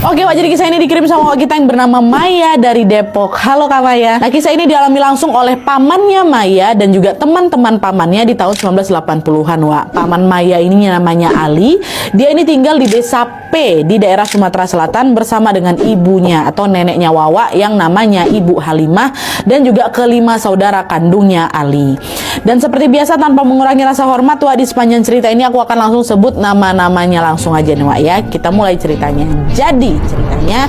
Oke Wak, jadi kisah ini dikirim sama Wak kita yang bernama Maya dari Depok. Halo Kak Maya. Nah, kisah ini dialami langsung oleh pamannya Maya dan juga teman-teman pamannya di tahun 1980-an Wak. Paman Maya ini namanya Ali. Dia ini tinggal di desa P di daerah Sumatera Selatan bersama dengan ibunya atau neneknya Wawa yang namanya Ibu Halimah dan juga kelima saudara kandungnya Ali. Dan seperti biasa tanpa mengurangi rasa hormat Wak, di sepanjang cerita ini aku akan langsung sebut nama-namanya langsung aja nih Wak ya. Kita mulai ceritanya. Jadi ceritanya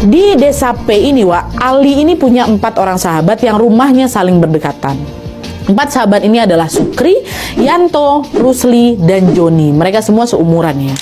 di desa P ini Wak, Ali ini punya 4 orang sahabat yang rumahnya saling berdekatan. 4 sahabat ini adalah Sukri, Yanto, Rusli, dan Joni. Mereka semua seumuran ya.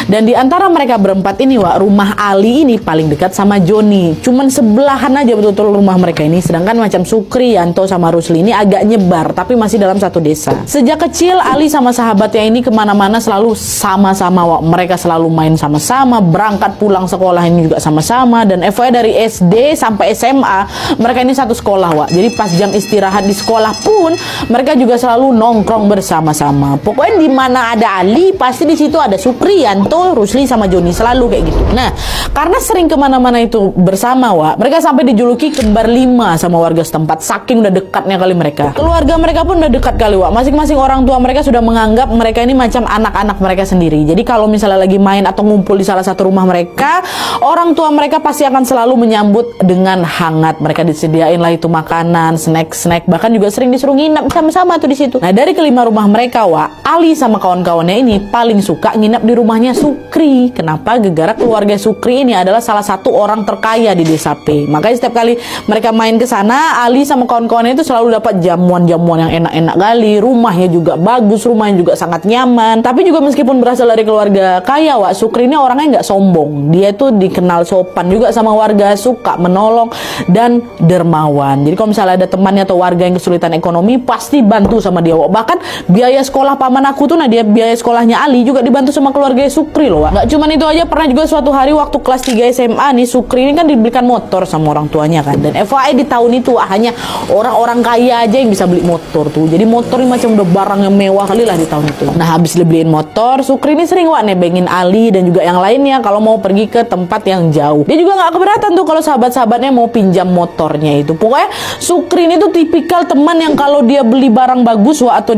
Dan di antara mereka berempat ini Wak, rumah Ali ini paling dekat sama Joni. Cuman sebelahan aja betul-betul rumah mereka ini. Sedangkan macam Sukri, Yanto, sama Rusli ini agak nyebar, tapi masih dalam satu desa. Sejak kecil Ali sama sahabatnya ini kemana-mana selalu sama-sama Wak. Mereka selalu main sama-sama, berangkat pulang sekolah ini juga sama-sama. Dan FYI dari SD sampai SMA mereka ini satu sekolah Wak. Jadi pas jam istirahat di sekolah pun mereka juga selalu nongkrong bersama-sama. Pokoknya di mana ada Ali pasti di situ ada Sukri, Yanto, Rusli, sama Joni, selalu kayak gitu. Nah, karena sering kemana-mana itu bersama Wak, mereka sampai dijuluki kembar 5 sama warga setempat, saking udah dekatnya kali mereka. Keluarga mereka pun udah dekat kali Wak. Masing-masing orang tua mereka sudah menganggap mereka ini macam anak-anak mereka sendiri. Jadi kalau misalnya lagi main atau ngumpul di salah satu rumah mereka, orang tua mereka pasti akan selalu menyambut dengan hangat. Mereka disediain lah itu makanan, snack-snack, bahkan juga sering disuruh nginep sama-sama tuh di situ. Nah, dari kelima rumah mereka Wak, Ali sama kawan-kawannya ini paling suka nginep di rumahnya Sukri. Kenapa? Gegara keluarga Sukri ini adalah salah satu orang terkaya di desa P. Makanya setiap kali mereka main ke sana, Ali sama kawan-kawannya itu selalu dapat jamuan-jamuan yang enak-enak kali. Rumahnya juga bagus, rumahnya juga sangat nyaman. Tapi juga meskipun berasal dari keluarga kaya Wak, Sukri ini orangnya nggak sombong. Dia tuh dikenal sopan juga sama warga, suka menolong dan dermawan. Jadi kalau misalnya ada temannya atau warga yang kesulitan ekonomi, pasti bantu sama dia Wak. Bahkan biaya sekolah paman aku tuh, nah dia biaya sekolahnya Ali juga dibantu sama keluarga Sukri loh Wak. Nggak cuman itu aja, pernah juga suatu hari waktu kelas 3 SMA nih, Sukri ini kan dibelikan motor sama orang tuanya kan. Dan FYI di tahun itu Wak, hanya orang-orang kaya aja yang bisa beli motor tuh. Jadi motor ini macam udah barang yang mewah kali lah di tahun itu. Nah, habis dibeliin motor, Sukri ini sering Wak nebengin Ali dan juga yang lainnya kalau mau pergi ke tempat yang jauh. Dia juga nggak keberatan tuh kalau sahabat-sahabatnya mau pinjam motornya itu. Pokoknya Sukri ini tuh tipikal teman yang kalau dia beli barang bagus Wak, atau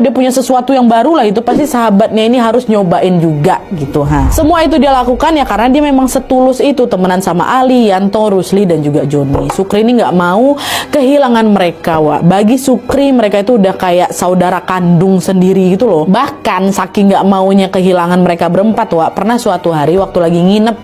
dia punya sesuatu yang baru lah, itu pasti sahabatnya ini harus nyobain juga gitu ha. Semua itu dia lakukan ya karena dia memang setulus itu temenan sama Ali, Yanto, Rusli, dan juga Joni. Sukri ini nggak mau kehilangan mereka Wak. Bagi Sukri mereka itu udah kayak saudara kandung sendiri gitu loh. Bahkan saking nggak maunya kehilangan mereka berempat Wak, pernah suatu hari waktu lagi nginep